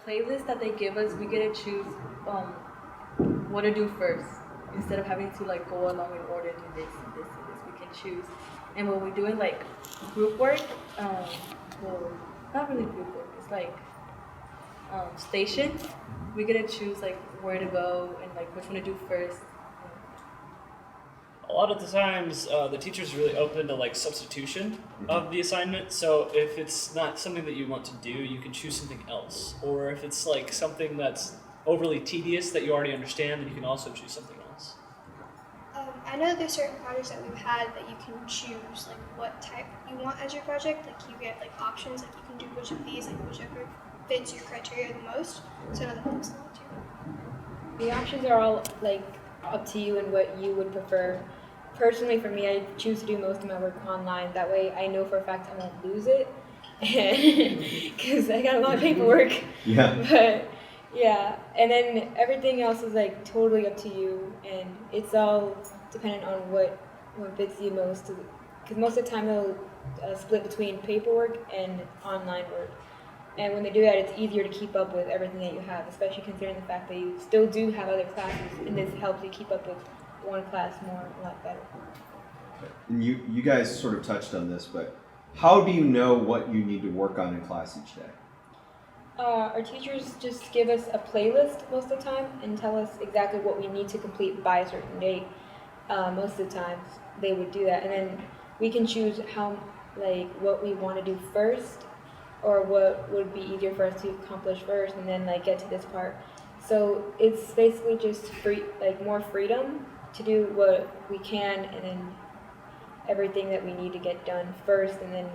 playlist that they give us, we get to choose what to do first instead of having to like go along in order, do this and this and this. We can choose. And when we're doing like group work, well, not really group work. It's like station. We get to choose like where to go and like which one to do first. A lot of the times, the teacher's really open to like substitution of the assignment. So if it's not something that you want to do, you can choose something else. Or if it's like something that's overly tedious that you already understand, then you can also choose something else. I know there's certain projects that we've had that you can choose like what type you want as your project. Like you get like options, like you can do which of these, like whichever fits your criteria the most. So I know that helps a lot too. The options are all like up to you and what you would prefer. Personally, for me, I choose to do most of my work online. That way, I know for a fact I won't lose it, because I got a lot of paperwork. Yeah. But yeah, and then everything else is like totally up to you, and it's all dependent on what fits you most. Because most of the time they'll split between paperwork and online work. And when they do that, it's easier to keep up with everything that you have, especially considering the fact that you still do have other classes, and this helps you keep up with one class a lot better. And you guys sort of touched on this, but how do you know what you need to work on in class each day? Our teachers just give us a playlist most of the time and tell us exactly what we need to complete by a certain date. Most of the times they would do that, and then we can choose what we want to do first, or what would be easier for us to accomplish first, and then like get to this part. So it's basically just more freedom to do what we can, and then everything that we need to get done first, and then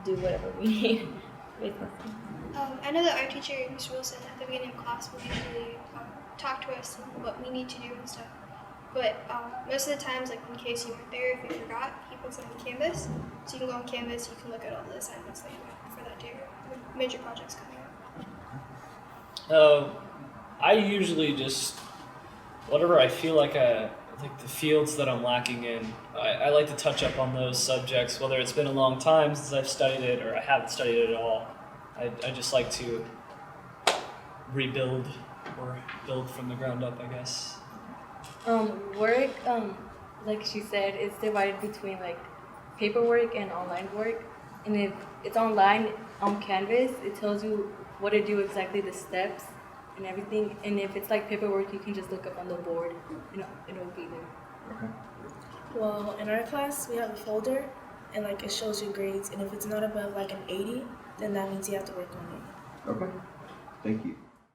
do whatever we need. I know that our teacher, Ms. Wilson, at the beginning of class will usually talk to us and what we need to do and stuff. But most of the times, like in case you weren't there, if you forgot, he puts it on Canvas. So you can go on Canvas, you can look at all the assignments that you have for that day, or major projects coming up. I usually just, whatever I feel like the fields that I'm lacking in, I like to touch up on those subjects, whether it's been a long time since I've studied it or I haven't studied it at all. I just like to rebuild or build from the ground up, I guess. Work, like she said, is divided between like paperwork and online work. And if it's online on Canvas, it tells you what to do exactly, the steps and everything. And if it's like paperwork, you can just look up on the board and it'll be there. Okay. Well, in our class, we have a folder, and like it shows your grades. And if it's not above like an 80, then that means you have to work on it. Okay. Thank you.